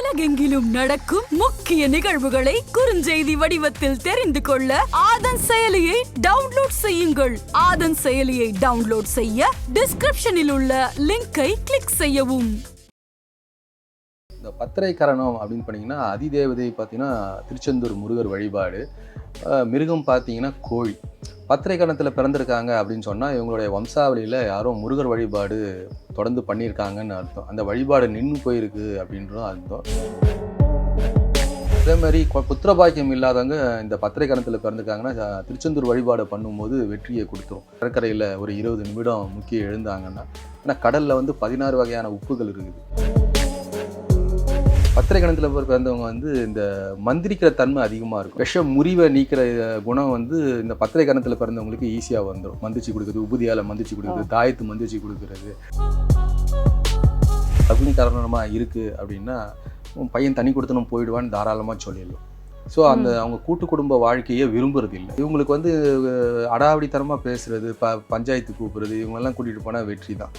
உலகெங்கிலும் நடக்கும் முக்கிய நிகழ்வுகளை குறுஞ்செய்தி வடிவத்தில் தெரிந்து கொள்ள ஆதன் செயலியை டவுன்லோட் செய்யுங்கள். ஆதன் செயலியை டவுன்லோட் செய்ய டிஸ்கிரிப்ஷனில் உள்ள லிங்கை கிளிக் செய்யவும். இந்த பத்திரை கரணம் அப்படின்னு பார்த்தீங்கன்னா அதிதேவதை பார்த்தீங்கன்னா திருச்செந்தூர் முருகர் வழிபாடு, மிருகம் பார்த்தீங்கன்னா கோழி. பத்திரை கரணத்தில் பிறந்திருக்காங்க அப்படின்னு சொன்னால் இவங்களுடைய வம்சாவளியில் யாரோ முருகர் வழிபாடு தொடர்ந்து பண்ணியிருக்காங்கன்னு அர்த்தம். அந்த வழிபாடு நின்று போயிருக்கு அப்படின்றதும் அர்த்தம். அதே மாதிரி புத்திரபாக்கியம் இல்லாதவங்க இந்த பத்திரை கரணத்தில் பிறந்திருக்காங்கன்னா திருச்செந்தூர் வழிபாடு பண்ணும்போது வெற்றியை கொடுத்துரும். கடற்கரையில் ஒரு 20 நிமிடம் முக்கிய எழுந்தாங்கன்னா, ஏன்னா கடலில் வந்து 16 வகையான உப்புகள் இருக்குது. பத்திரை கணத்தில் பிறந்தவங்க வந்து இந்த மந்திரிக்கிற தன்மை அதிகமாக இருக்கும். விஷம் முறிவை நீக்கிற குணம் வந்து இந்த பத்திரை கணத்தில் பிறந்தவங்களுக்கு ஈஸியாக வந்துடும். மந்திரிச்சு கொடுக்குறது, உபதியால் மந்திரிச்சு கொடுக்குறது, தாயத்து மந்திரிச்சு கொடுக்குறது. அக்னி காரணமாக இருக்குது அப்படின்னா பையன் தண்ணி கொடுத்தனும் போயிடுவான்னு தாராளமாக சொல்லிடலாம். ஸோ அவங்க கூட்டு குடும்ப வாழ்க்கையை விரும்புறது இல்லை. இவங்களுக்கு வந்து அடாவடித்தனமாக பேசுறது, பஞ்சாயத்து கூப்பிடுறது, இவங்களெல்லாம் கூட்டிகிட்டு போனால் வெற்றி தான்.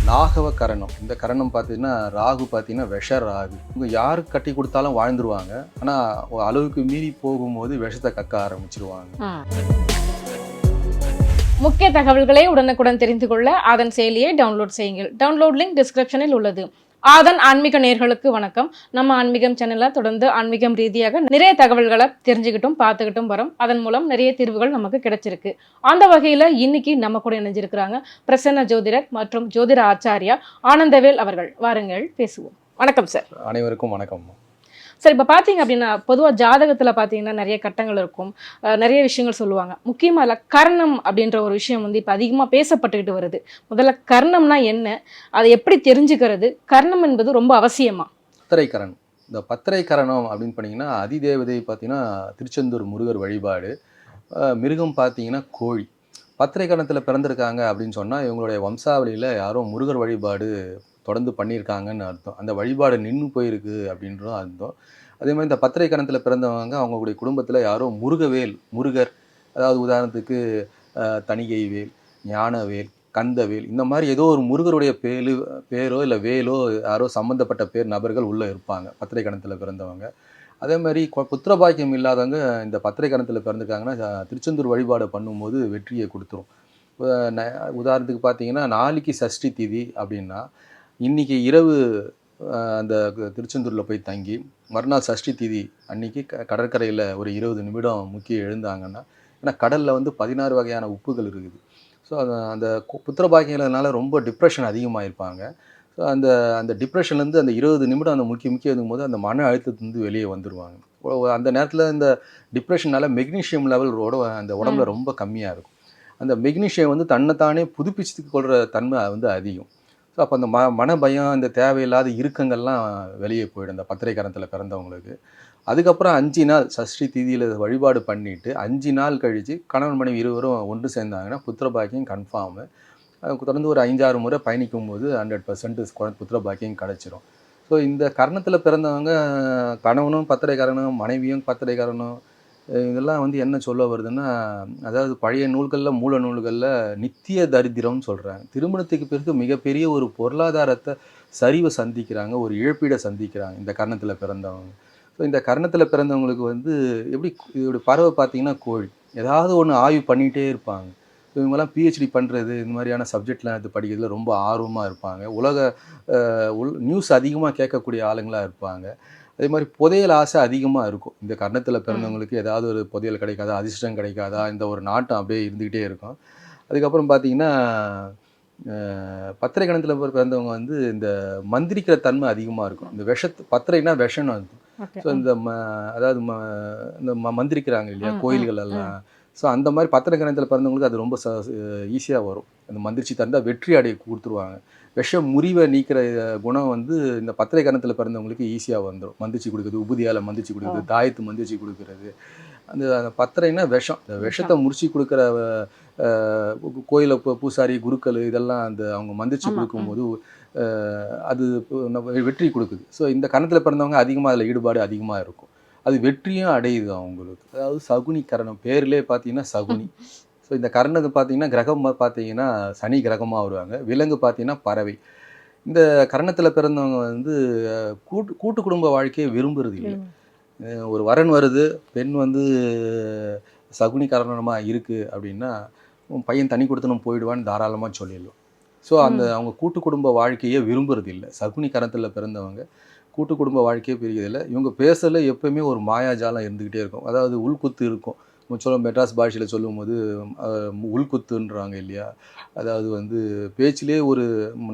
நாகவ கரணம், இந்த கரணம் பார்த்தீங்கன்னா ராகு பார்த்தீங்கன்னா விஷ ராகு. இவங்க யாருக்கு கட்டி கொடுத்தாலும் வாழ்ந்துருவாங்க, ஆனால் அளவுக்கு மீறி போகும்போது விஷத்தை கக்க ஆரம்பிச்சிருவாங்க. முக்கிய தகவல்களை உடனுக்குடன் தெரிந்து கொள்ள ஆதன் செயலியை டவுன்லோட் செய்யுங்கள். டவுன்லோட் லிங்க் டிஸ்கிரிப்ஷனில் உள்ளது. ஆதன் ஆன்மீக நேயர்களுக்கு வணக்கம். நம்ம ஆன்மீகம் சேனல்ல தொடர்ந்து ஆன்மீகம் ரீதியாக நிறைய தகவல்களை தெரிஞ்சுக்கிட்டும் பார்த்துக்கிட்டும் வரோம். அதன் மூலம் நிறைய தீர்வுகள் நமக்கு கிடைச்சிருக்கு. அந்த வகையில இன்னைக்கு நம்ம கூட இணைஞ்சிருக்கிறாங்க பிரசன்ன ஜோதிடர் மற்றும் ஜோதிட ஆச்சாரியா ஆனந்தவேல் அவர்கள். வாருங்கள் பேசுவோம். வணக்கம் சார். அனைவருக்கும் வணக்கம் சார். இப்போ பார்த்தீங்க அப்படின்னா பொதுவாக ஜாதகத்தில் பார்த்தீங்கன்னா நிறைய கட்டங்கள் இருக்கும், நிறைய விஷயங்கள் சொல்லுவாங்க. முக்கியமாக இல்லை கர்ணம் அப்படின்ற ஒரு விஷயம் வந்து இப்போ அதிகமாக பேசப்பட்டுக்கிட்டு வருது. முதல்ல கர்ணம்னா என்ன, அதை எப்படி தெரிஞ்சுக்கிறது, கர்ணம் என்பது ரொம்ப அவசியமா? பத்திரை கரணம், இந்த பத்திரை கரணம் அப்படின்னு பார்த்தீங்கன்னா அதிதேவதை பார்த்தீங்கன்னா திருச்செந்தூர் முருகர் வழிபாடு, மிருகம் பார்த்தீங்கன்னா கோழி. பத்திரை கரணத்தில் பிறந்திருக்காங்க அப்படின்னு சொன்னால் இவங்களுடைய வம்சாவளியில் யாரோ முருகர் வழிபாடு தொடர்ந்து பண்ணியிருக்காங்கன்னு அர்த்தம். அந்த வழிபாடு நின்று போயிருக்கு அப்படின்றதும் அர்த்தம். அதே மாதிரி இந்த பத்திரை கணத்தில் பிறந்தவங்க அவங்களுடைய குடும்பத்தில் யாரோ முருகர், அதாவது உதாரணத்துக்கு தணிகை வேல், ஞானவேல், கந்தவேல், இந்த மாதிரி ஏதோ ஒரு முருகருடைய பேரோ இல்லை வேலோ யாரோ சம்மந்தப்பட்ட நபர்கள் உள்ளே இருப்பாங்க பத்திரை கணத்தில் பிறந்தவங்க. அதே மாதிரி புத்திரபாக்கியம் இல்லாதவங்க இந்த பத்திரை கணத்தில் பிறந்திருக்காங்கன்னா திருச்செந்தூர் வழிபாடு பண்ணும்போது வெற்றியை கொடுத்துரும். உதாரணத்துக்கு பார்த்தீங்கன்னா நாளைக்கு சஷ்டி திதி அப்படின்னா இன்றைக்கி இரவு அந்த திருச்செந்தூரில் போய் தங்கி மறுநாள் சஷ்டி திதி அன்றைக்கி கடற்கரையில் ஒரு 20 நிமிடம் முக்கிய எழுந்தாங்கன்னா, ஏன்னா கடலில் வந்து 16 வகையான உப்புகள் இருக்குது. ஸோ அந்த புத்திரபாக்கியனால ரொம்ப டிப்ரெஷன் அதிகமாக ஸோ அந்த டிப்ரெஷன்லேருந்து அந்த 20 நிமிடம் அந்த முக்கிய எழுதும்போது அந்த மன அழுத்தத்துலேருந்து வெளியே வந்துடுவாங்க. அந்த நேரத்தில் இந்த டிப்ரெஷனால் மெக்னீஷியம் லெவலோட அந்த உடம்புல ரொம்ப கம்மியாக இருக்கும். அந்த மெக்னீஷியம் வந்து தன்னைத்தானே புதுப்பிச்சு கொள்கிற தன்மை வந்து அதிகம். ஸோ அப்போ அந்த மன பயம், இந்த தேவையில்லாத இறுக்கங்கள்லாம் வெளியே போயிடும் அந்த பத்திரை கரணத்தில் பிறந்தவங்களுக்கு. அதுக்கப்புறம் 5 நாள் சஷ்டி திதியில் வழிபாடு பண்ணிவிட்டு 5 நாள் கழித்து கணவன் மனைவி இருவரும் ஒன்று சேர்ந்தாங்கன்னா புத்திரபாக்கியம் கன்ஃபார்மு. தொடர்ந்து ஒரு 5-6 முறை பயணிக்கும் போது 100% புத்திரபாக்கியம் கிடச்சிரும். ஸோ இந்த கரணத்தில் பிறந்தவங்க கணவனும் பத்திரை கரணம், மனைவியும் பத்திரை கரணம், இதெல்லாம் வந்து என்ன சொல்ல வருதுன்னா, அதாவது பழைய நூல்களில் மூல நூல்களில் நித்திய தரித்திரம்னு சொல்கிறாங்க. திருமணத்துக்கு பிறகு மிகப்பெரிய ஒரு பொருளாதாரத்தை சரிவை சந்திக்கிறாங்க, ஒரு இழப்பீடை சந்திக்கிறாங்க இந்த கர்ணத்தில் பிறந்தவங்க. ஸோ இந்த கர்ணத்தில் பிறந்தவங்களுக்கு வந்து எப்படி இதோட பறவை பார்த்திங்கன்னா கோழி, ஏதாவது ஒன்று ஆய்வு பண்ணிகிட்டே இருப்பாங்க. இவங்கெல்லாம் பிஹெச்டி பண்ணுறது, இந்த மாதிரியான சப்ஜெக்ட்லாம் எடுத்து படிக்கிறதுல ரொம்ப ஆர்வமாக இருப்பாங்க. நியூஸ் அதிகமாக கேட்கக்கூடிய ஆளுங்களாக இருப்பாங்க. அதே மாதிரி புதையல் ஆசை அதிகமாக இருக்கும். இந்த கர்ணத்தில் பிறந்தவங்களுக்கு ஏதாவது ஒரு புதையல் கிடைக்காதா, அதிர்ஷ்டம் கிடைக்காதா, இந்த ஒரு நாட்டம் அப்படியே இருந்துக்கிட்டே இருக்கும். அதுக்கப்புறம் பார்த்திங்கன்னா பத்திரை கணத்தில் பிறந்தவங்க வந்து இந்த மந்திரிக்கிற தன்மை அதிகமாக இருக்கும். இந்த பத்திரைனா விஷம்னு இருக்கும். ஸோ அதாவது இந்த மந்திரிக்கிறாங்க இல்லையா கோயில்கள் எல்லாம். ஸோ அந்த மாதிரி பத்திரை கணத்தில் பிறந்தவங்களுக்கு அது ரொம்ப ஈஸியாக வரும். அந்த மந்திரிச்சு தந்தால் வெற்றி அடைய கொடுத்துருவாங்க. விஷம் முறிவை நீக்கிற குணம் வந்து இந்த பத்திரை கரணத்தில் பிறந்தவங்களுக்கு ஈஸியாக வந்துடும். மந்திரிச்சு கொடுக்குறது, உபதியால் மந்திரிச்சு கொடுக்குறது, தாயத்து மந்திரிச்சு கொடுக்குறது. அந்த விஷம், இந்த விஷத்தை முறிச்சு கொடுக்குற கோயிலை பூசாரி, குருக்கள் இதெல்லாம் அவங்க மந்திரிச்சு கொடுக்கும்போது அது வெற்றி கொடுக்குது. ஸோ இந்த கரணத்தில் பிறந்தவங்க அதிகமாக அதில் ஈடுபாடு அதிகமாக இருக்கும். அது வெற்றியும் அடையுது அவங்களுக்கு. அதாவது சகுனி கரணம், பேர்லேயே பார்த்தீங்கன்னா சகுனி. ஸோ இந்த கர்ணத்தை பார்த்தீங்கன்னா கிரகம் பார்த்தீங்கன்னா சனி கிரகமாக வருவாங்க. விலங்கு பார்த்தீங்கன்னா பறவை. இந்த கரணத்தில் பிறந்தவங்க வந்து கூட்டு கூட்டு குடும்ப வாழ்க்கையை விரும்புறது இல்லை. ஒரு வரன் வருது, பெண் வந்து சகுனி காரணமாக இருக்குது அப்படின்னா, உன் பையன் தனி கொடுத்தனும் போயிடுவான்னு தாராளமாக சொல்லிடலாம். ஸோ அவங்க கூட்டு குடும்ப வாழ்க்கையை விரும்புறது இல்லை. சகுனி கரணத்தில் பிறந்தவங்க கூட்டு குடும்ப வாழ்க்கையே பிரிக்கிறதில்ல. இவங்க பேசல எப்பவுமே ஒரு மாயாஜாலம் இருந்துக்கிட்டே இருக்கும். அதாவது உள்குத்து இருக்கும். நம்ம சொல்ல மெட்ராஸ் பாஷையில் சொல்லும்போது உள்குத்துன்றாங்க இல்லையா? அதாவது வந்து பேச்சிலே ஒரு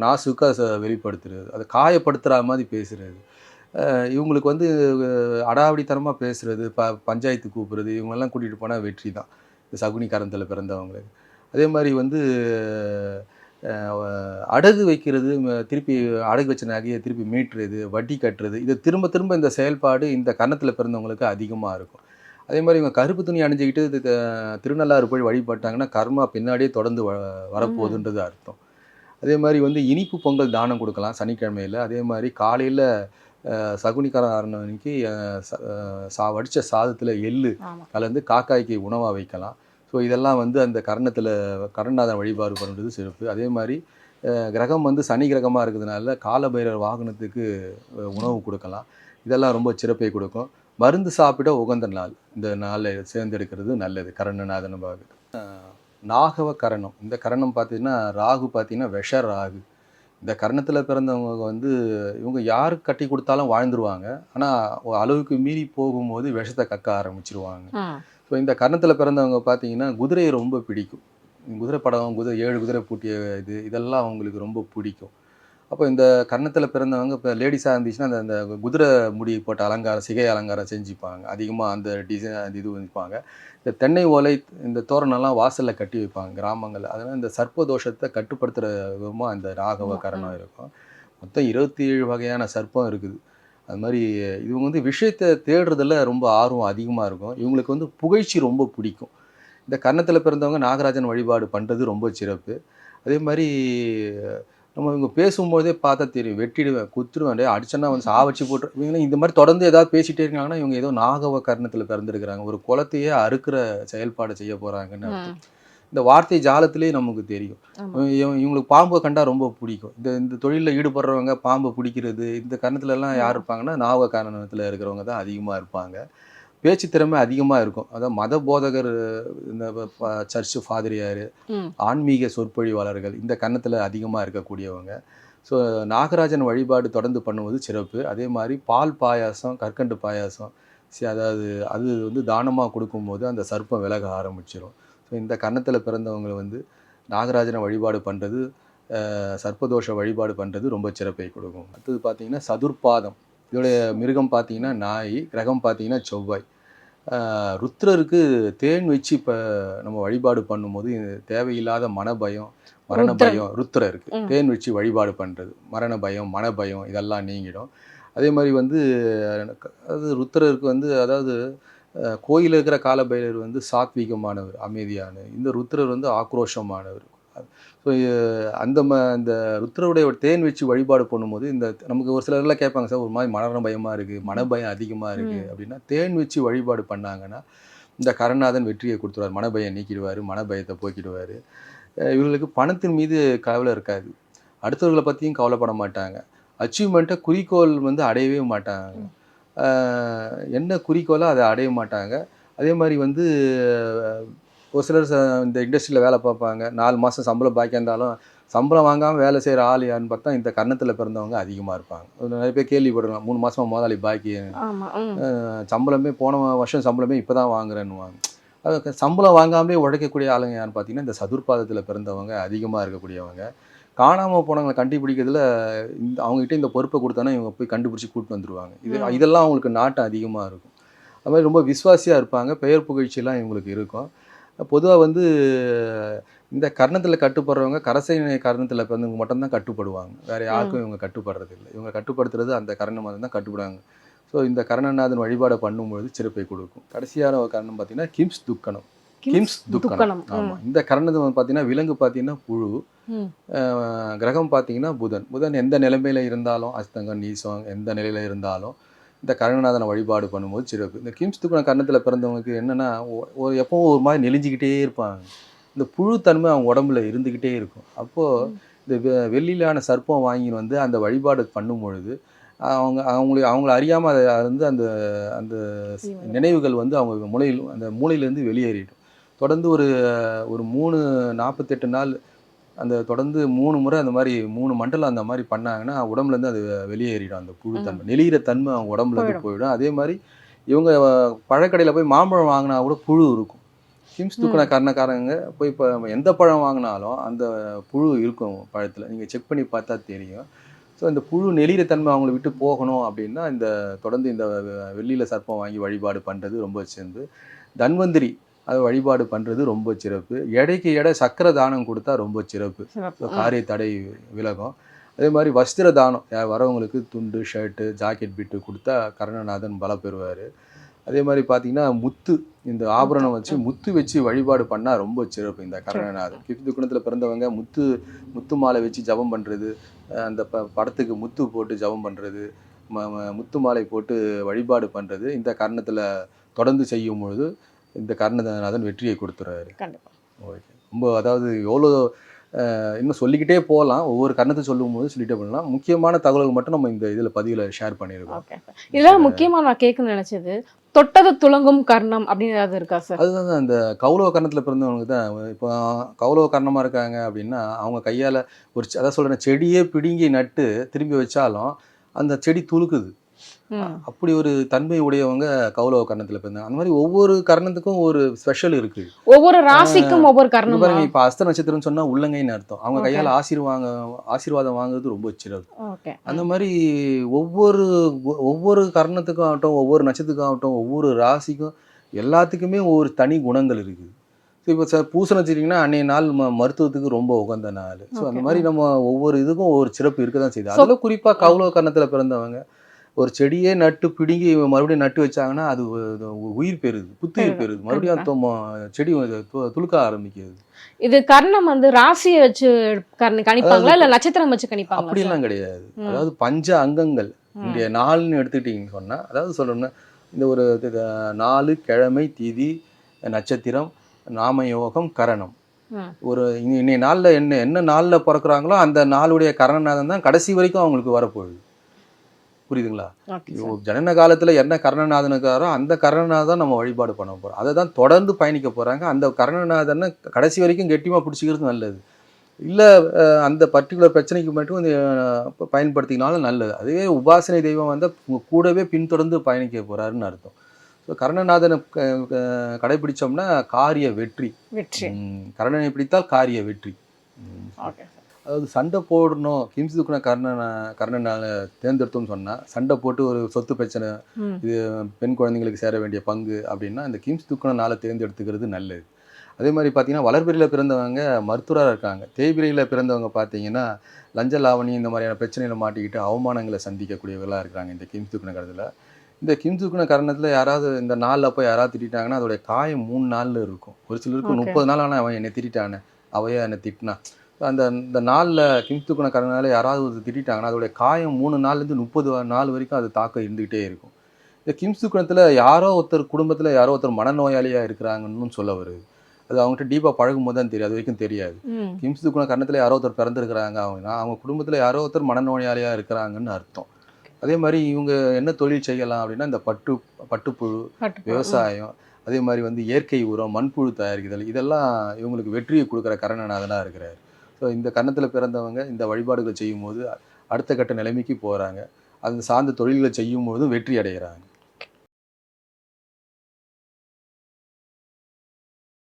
நாசுக்காக வெளிப்படுத்துறது, அதை காயப்படுத்துகிற மாதிரி பேசுகிறது. இவங்களுக்கு வந்து அடாவடித்தனமாக பேசுகிறது, பஞ்சாயத்து கூப்பிட்றது, இவங்கெல்லாம் கூட்டிகிட்டு போனால் வெற்றி தான் இந்த சகுனி கரணத்தில் பிறந்தவங்களுக்கு. அதே மாதிரி வந்து அடகு வைக்கிறது, திருப்பி அடகு வச்ச நகையை திருப்பி மீட்டுறது, வட்டி கட்டுறது, இது திரும்ப திரும்ப இந்த செயல்பாடு இந்த கன்னத்தில் பிறந்தவங்களுக்கு அதிகமாக இருக்கும். அதே மாதிரி இவங்க கருப்பு துணி அணிஞ்சிக்கிட்டு திருநள்ளாறு போய் வழிபட்டாங்கன்னா கர்மா பின்னாடியே தொடர்ந்து வரப்போகுதுன்றது அர்த்தம். அதே மாதிரி வந்து இனிப்பு பொங்கல் தானம் கொடுக்கலாம் சனிக்கிழமையில். அதே மாதிரி காலையில் சகுனிக்காரன் அன்னைக்கு வடித்த சாதத்தில் எள்ளு கலந்து காக்காய்க்கு உணவாக வைக்கலாம். ஸோ இதெல்லாம் வந்து அந்த கருணாநாதன் வழிபாடு பண்ணுறது சிறப்பு. அதே மாதிரி கிரகம் வந்து சனி கிரகமாக இருக்கிறதுனால காலபைரவர் வாகனத்துக்கு உணவு கொடுக்கலாம். இதெல்லாம் ரொம்ப சிறப்பை கொடுக்கும். மருந்து சாப்பிட உகந்த நாள், இந்த நாளில் சேர்ந்தெடுக்கிறது நல்லது. கருணநாதன் நாகவ கரணம். இந்த கரணம் பார்த்தீங்கன்னா ராகு பார்த்தீங்கன்னா விஷ ராகு. இந்த கரணத்தில் பிறந்தவங்க வந்து இவங்க யாருக்கு கட்டி கொடுத்தாலும் வாழ்ந்துருவாங்க. ஆனால் அளவுக்கு மீறி போகும்போது விஷத்தை கக்க ஆரம்பிச்சிருவாங்க. ஸோ இந்த கரணத்தில் பிறந்தவங்க பார்த்தீங்கன்னா குதிரையை ரொம்ப பிடிக்கும். குதிரை படம், 7 குதிரை பூட்டிய இதெல்லாம் அவங்களுக்கு ரொம்ப பிடிக்கும். அப்போ இந்த கர்ணத்தில் பிறந்தவங்க இப்போ லேடிஸாக இருந்துச்சுன்னா அந்த குதிரை முடி போட்ட அலங்காரம், சிகை அலங்காரம் செஞ்சுப்பாங்க. அதிகமாக அந்த டிசைன் இது வைப்பாங்க. இந்த தென்னை ஓலை, இந்த தோரணம்லாம் வாசலில் கட்டி வைப்பாங்க கிராமங்களில். அதனால் இந்த சர்ப்ப தோஷத்தை கட்டுப்படுத்துகிற விதமாக அந்த ராகவ கரணம் இருக்கும். மொத்தம் 27 வகையான சர்ப்பம் இருக்குது. அது மாதிரி இவங்க வந்து விஷயத்தை தேடுறதுல ரொம்ப ஆர்வம் அதிகமாக இருக்கும். இவங்களுக்கு வந்து புகழ்ச்சி ரொம்ப பிடிக்கும். இந்த கர்ணத்தில் பிறந்தவங்க நாகராஜன் வழிபாடு பண்ணுறது ரொம்ப சிறப்பு. அதே மாதிரி நம்ம இவங்க பேசும்போதே பார்த்தா தெரியும், வெட்டிடுவேன், குத்துருவேன், அடிச்சேன்னா வந்து சாவச்சு போட்டு இவங்க இந்த மாதிரி தொடர்ந்து ஏதாவது பேசிகிட்டே இருக்காங்கன்னா இவங்க ஏதோ நாகவ கர்ணத்தில் பிறந்திருக்கிறாங்க. ஒரு குலத்தையே அறுக்கிற செயல்பாடு செய்ய போகிறாங்கன்னு அர்த்தம். இந்த வார்த்தை ஜாலத்திலே நமக்கு தெரியும். இவங்களுக்கு பாம்பை கண்டா ரொம்ப பிடிக்கும். இந்த தொழிலில் ஈடுபடுறவங்க பாம்பை பிடிக்கிறது, இந்த கரணத்துலலாம் யார் இருப்பாங்கன்னா நாகவ கரணத்தில் இருக்கிறவங்க தான் அதிகமாக இருப்பாங்க. பேச்சு திறமை அதிகமாக இருக்கும். அதாவது மத போதகர், இந்த சர்ச்சு ஃபாதிரியார், ஆன்மீக சொற்பொழிவாளர்கள் இந்த கன்னத்தில் அதிகமாக இருக்கக்கூடியவங்க. ஸோ நாகராஜன் வழிபாடு தொடர்ந்து பண்ணுவது சிறப்பு. அதே மாதிரி பால் பாயாசம், கற்கண்டு பாயாசம், அதாவது அது வந்து தானமாக கொடுக்கும்போது அந்த சர்ப்பம் விலக ஆரம்பிச்சிடும். ஸோ இந்த கன்னத்தில் பிறந்தவங்க வந்து நாகராஜனை வழிபாடு பண்ணுறது, சர்ப்பதோஷ வழிபாடு பண்ணுறது ரொம்ப சிறப்பை கொடுக்கும். அடுத்தது பார்த்திங்கன்னா சதுர்பாதம். இதோடைய மிருகம் பார்த்தீங்கன்னா நாய், கிரகம் பார்த்தீங்கன்னா செவ்வாய். ருத்ரருக்கு தேன் வச்சு இப்போ நம்ம வழிபாடு பண்ணும்போது தேவையில்லாத மனபயம், மரண பயம் ருத்ரருக்கு தேன் வச்சு வழிபாடு பண்ணுறது மரண பயம், மனபயம் இதெல்லாம் நீங்கிடும். அதே மாதிரி வந்து அதாவது ருத்ரருக்கு வந்து அதாவது கோயிலில் இருக்கிற காலபைரவர் வந்து சாத்வீகமானவர், அமைதியான. இந்த ருத்ரர் வந்து ஆக்ரோஷமானவர். ஸோ அந்த ருத்ரருடைய தேன் வச்சு வழிபாடு பண்ணும்போது நமக்கு ஒரு சிலர்லாம் கேட்பாங்க, சார் ஒரு மாதிரி மரண பயமாக இருக்குது, மனபயம் அதிகமாக இருக்குது அப்படின்னா தேன் வச்சு வழிபாடு பண்ணாங்கன்னா இந்த கருணாதன் வெற்றியை கொடுத்துருவார், மனபயம் நீக்கிடுவார், மனபயத்தை போக்கிடுவார். இவர்களுக்கு பணத்தின் மீது கவலை இருக்காது, அடுத்தவர்களை பற்றியும் கவலைப்பட மாட்டாங்க, அச்சீவ்மெண்ட்டை குறிக்கோள் வந்து அடையவே மாட்டாங்க. என்ன குறிக்கோளோ அதை அடைய மாட்டாங்க. அதே மாதிரி வந்து ஒரு சிலர் இந்த இண்டஸ்ட்ரியில் வேலை பார்ப்பாங்க, 4 மாதம் சம்பளம் பாக்கியாக இருந்தாலும் சம்பளம் வாங்காமல் வேலை செய்கிற ஆள் யாருன்னு பார்த்தா இந்த கன்னத்தில் பிறந்தவங்க அதிகமாக இருப்பாங்க. நிறைய பேர் கேள்விப்படுறாங்க, 3 மாதமாக முதலாளி பாக்கி, சம்பளமே போன வருஷம் சம்பளமே இப்போ தான் வாங்குறேன்னுவாங்க. அது சம்பளம் வாங்காமலே உழைக்கக்கூடிய ஆளுங்க யாருன்னு பார்த்தீங்கன்னா இந்த சதுர்பாதத்தில் பிறந்தவங்க அதிகமாக இருக்கக்கூடியவங்க. காணாமல் போனவங்களை கண்டுபிடிக்கிறதுல அவங்ககிட்ட இந்த பொறுப்பை கொடுத்தோன்னா இவங்க போய் கண்டுபிடிச்சி கூப்பிட்டு வந்துடுவாங்க. இதெல்லாம் அவங்களுக்கு நாட்டம் அதிகமாக இருக்கும். அது மாதிரி ரொம்ப விசுவாசியாக இருப்பாங்க, பெயர் புகழ்ச்சியெல்லாம் இவங்களுக்கு இருக்கும். பொதுவாக வந்து இந்த கர்ணத்தில் கட்டுப்படுறவங்க கரசேனை கர்ணத்தில் பிறந்தவங்க மட்டும்தான் கட்டுப்படுவாங்க, வேறு யாருக்கும் இவங்க கட்டுப்படுறது இல்லை. இவங்க கட்டுப்படுத்துறது அந்த கர்ணம் தான் கட்டுப்படுவாங்க. ஸோ இந்த கர்ணநாதன் வழிபாடை பண்ணும்பொழுது சிறப்பை கொடுக்கும். கடைசியான ஒரு கர்ணம் பார்த்தீங்கன்னா கிம்ஸ் துக்கணம். ஆமாம், இந்த கர்ணத்தை பார்த்தீங்கன்னா விலங்கு பார்த்தீங்கன்னா புழு, கிரகம் பார்த்தீங்கன்னா புதன் எந்த நிலைமையில் இருந்தாலும், அஸ்தங்கம் நீசம் எந்த நிலையில் இருந்தாலும் இந்த கருணநாதனை வழிபாடு பண்ணும்போது சிறப்பு. இந்த கிம்ஸ் துக்கண கர்ணத்தில் பிறந்தவங்களுக்கு என்னென்னா எப்பவும் ஒரு மாதிரி நெளிஞ்சிக்கிட்டே இருப்பாங்க. இந்த புழு தன்மை அவங்க உடம்புல இருந்துக்கிட்டே இருக்கும். அப்போது இந்த வெள்ளியிலான சர்ப்பம் வாங்கின்னு வந்து அந்த வழிபாடு பண்ணும் பொழுது அவங்கள அறியாமல் அதை வந்து அந்த அந்த நினைவுகள் வந்து அவங்க மூளையிலேருந்து வெளியேறிடும். தொடர்ந்து ஒரு ஒரு 48 நாள் அந்த தொடர்ந்து 3 முறை அந்த மாதிரி 3 மண்டலம் அந்த மாதிரி பண்ணாங்கன்னா உடம்புலேருந்து அது வெளியேறிடும். அந்த புழு தன்மை நெளிகிற தன்மை அவங்க உடம்புலேருந்து போயிடும். அதே மாதிரி இவங்க பழக்கடையில் போய் மாம்பழம் வாங்கினா கூட புழு இருக்கும். கிம்ஸ் தூக்கின கர்ணக்காரங்க போய் இப்போ எந்த பழம் வாங்கினாலும் அந்த புழு இருக்கும் பழத்தில். நீங்கள் செக் பண்ணி பார்த்தா தெரியும். ஸோ இந்த புழு நெளிகிற தன்மை அவங்கள விட்டு போகணும் அப்படின்னா இந்த தொடர்ந்து இந்த வெள்ளியில் சர்ப்பம் வாங்கி வழிபாடு பண்ணுறது ரொம்ப சிறப்பு. தன்வந்திரி அதை வழிபாடு பண்ணுறது ரொம்ப சிறப்பு. எடைக்கு எடை சக்கரை தானம் கொடுத்தா ரொம்ப சிறப்பு. காரிய தடை விலகும். அதே மாதிரி வஸ்திர தானம் வரவங்களுக்கு துண்டு, ஷர்ட்டு, ஜாக்கெட் பிட்டு கொடுத்தா கர்ணநாதன் பலம் பெறுவார். அதே மாதிரி பார்த்தீங்கன்னா இந்த ஆபரணம் வச்சு முத்து வச்சு வழிபாடு பண்ணால் ரொம்ப சிறப்பு. இந்த கர்ணநாதன் கிம்ஸ் துக்குணத்தில் பிறந்தவங்க முத்து மாலை வச்சு ஜபம் பண்ணுறது, அந்த படத்துக்கு முத்து போட்டு ஜபம் பண்ணுறது, முத்து மாலை போட்டு வழிபாடு பண்ணுறது இந்த கர்ணத்தில் தொடர்ந்து செய்யும் பொழுது இந்த கர்ணநாதன் வெற்றியை கொடுத்துறாரு. ஓகே. ரொம்ப அதாவது எவ்வளோ இன்னும் சொல்லிக்கிட்டே போகலாம். ஒவ்வொரு கர்ணத்தை சொல்லும் போது சொல்லிட்டே போகலாம். முக்கியமான தகவல்கள் மட்டும் நம்ம இந்த இதில் பதிவில் ஷேர் பண்ணியிருக்கோம். இதெல்லாம் முக்கியமாக நான் கேட்கணும்னு நினச்சது, தொட்டது துலங்கும் கர்ணம் அப்படின்னு ஏதாவது இருக்கா சார்? அதுதான் அந்த கௌலவ கர்ணத்தில் பிறந்தவங்க தான். இப்போ கௌலவ கர்ணமாக இருக்காங்க அப்படின்னா அவங்க கையால் அதான் சொல்கிறேன், செடியே பிடுங்கி நட்டு திரும்பி வச்சாலும் அந்த செடி துளுக்குது. அப்படி ஒரு தன்மை உடையவங்க கௌலவ கர்ணத்தில் பிறந்தாங்க. அந்த மாதிரி ஒவ்வொரு கர்ணத்துக்கும் ஒரு ஸ்பெஷல் இருக்கு. ஒவ்வொரு ராசிக்கும் ஒவ்வொரு கர்ணம். பாருங்க, இப்போ அஸ்த நட்சத்திரம் சொன்னா உள்ளங்கைன்னு அர்த்தம். அவங்க கையால் ஆசீர்வாதம் வாங்குறது ரொம்ப சிறப்பு. அந்த மாதிரி ஒவ்வொரு கர்ணத்துக்கும் ஆகட்டும், ஒவ்வொரு நட்சத்திரத்துக்கும் ஆகட்டும், ஒவ்வொரு ராசிக்கும் எல்லாத்துக்குமே ஒவ்வொரு தனி குணங்கள் இருக்குது. ஸோ இப்போ பூச நட்சத்திரம்னா அன்னைய நாள் மருத்துவத்துக்கு ரொம்ப உகந்த நாள். ஸோ அந்த மாதிரி நம்ம ஒவ்வொரு இதுக்கும் ஒவ்வொரு சிறப்பு இருக்க தான் செய்யுது. அதில் குறிப்பாக கௌலவ கர்ணத்தில் பிறந்தவங்க ஒரு செடியே நட்டு பிடுங்கி மறுபடியும் நட்டு வச்சாங்கன்னா அது உயிர் பெறுது, புத்துயிர் பெறுது, மறுபடியும் செடி துளுக்க ஆரம்பிக்குது. இது கர்ணம் வந்து ராசியை வச்சு கணிப்பாங்களா இல்ல நட்சத்திரம் வச்சு கணிப்பாங்களா? அப்படிலாம் கிடையாது. அதாவது பஞ்ச அங்கங்கள் இங்கே 4ன்னு எடுத்துக்கிட்டீங்கன்னு சொன்னா, அதாவது சொல்லணும்னா இந்த ஒரு 4 கிழமை, திதி, நட்சத்திரம், நாமயோகம், கரணம். ஒரு இன்னைய நாளில் என்ன நாளில் பிறக்கிறாங்களோ அந்த நாளுடைய கரணநாதன் தான் கடைசி வரைக்கும் அவங்களுக்கு வரப்போகுது. புரியுதுங்களா? ஜனன காலத்துல என்ன கர்ணநாதனுக்காரோ அந்த கர்ணநாதன் நம்ம வழிபாடு பண்ண போறோம். அதை தான் தொடர்ந்து பயணிக்க போறாங்க. அந்த கர்ணநாதனை கடைசி வரைக்கும் கெட்டியமா பிடிச்சிக்கிறது நல்லது. இல்லை அந்த பர்டிகுலர் பிரச்சனைக்கு மட்டும் பயன்படுத்தினாலும் நல்லது. அதுவே உபாசனை தெய்வம் வந்து உங்க கூடவே பின்தொடர்ந்து பயணிக்க போறாருன்னு அர்த்தம். ஸோ கர்ணநாதனை கடைபிடிச்சோம்னா காரிய வெற்றி. கர்ணனை பிடித்தால் காரிய வெற்றி. அதாவது சண்டை போடணும், கிம்ஸ் துக்குன கர்ணனால தேர்ந்தெடுத்தோம்னு சொன்னால் சண்டை போட்டு ஒரு சொத்து பிரச்சனை, இது பெண் குழந்தைங்களுக்கு சேர வேண்டிய பங்கு அப்படின்னா இந்த கிம்ஸ் துக்குனால தேர்ந்தெடுத்துக்கிறது நல்லது. அதே மாதிரி பார்த்தீங்கன்னா வளர்பிறையில் பிறந்தவங்க மருத்துவராக இருக்காங்க. தேய்பிரையில் பிறந்தவங்க பார்த்தீங்கன்னா லஞ்ச லாவணி இந்த மாதிரியான பிரச்சனைகளை மாட்டிக்கிட்டு அவமானங்களை சந்திக்கக்கூடியவர்களாக இருக்கிறாங்க இந்த கிம்ஸ் துக்குன கருத்தில். இந்த கிம்ஸ் துக்குன கரணத்தில் யாராவது இந்த நாளில் போய் யாராவது திட்டாங்கன்னா அதோடைய காயம் 3 நாளில் இருக்கும். ஒரு சிலருக்கு 30 நாள் ஆனால் அவன் என்னை திட்டானே, அவையா என்னை திட்டினா. இந்த நாளில் கிம்ஸ் துக்குன கரணால் யாராவது திட்டாங்கன்னா அதோடைய காயம் 3 நாள்லேருந்து 30 நாள் வரைக்கும் அது தாக்கம் இருந்துகிட்டே இருக்கும். இந்த கிம்ஸ் துக்குனத்தில் யாரோ ஒருத்தர் குடும்பத்தில் யாரோ ஒருத்தர் மனநோயாளியாக இருக்கிறாங்கன்னு சொல்ல வருது. அது அவங்ககிட்ட டீப்பாக பழகும் போது தான் தெரியும், அது வரைக்கும் தெரியாது. கிம்ஸ் துக்குன கரணத்தில் யாரோ ஒருத்தர் பிறந்திருக்கிறாங்க அப்படின்னா அவங்க குடும்பத்தில் யாரோ ஒருத்தர் மனநோயாளியாக இருக்கிறாங்கன்னு அர்த்தம். அதே மாதிரி இவங்க என்ன தொழில் செய்யலாம் அப்படின்னா இந்த பட்டுப்புழு, விவசாயம், அதே மாதிரி வந்து இயற்கை உரம், மண்புழு தயாரிக்குதல், இதெல்லாம் இவங்களுக்கு வெற்றியை கொடுக்குற கர்ணநாதனாக இருக்கிறார். ஸோ இந்த கர்ணத்தில் பிறந்தவங்க இந்த வழிபாடுகளை செய்யும் போது அடுத்த கட்ட நிலைமைக்கு போகிறாங்க. அது சார்ந்த தொழில்களை செய்யும் போதும் வெற்றி அடைகிறாங்க.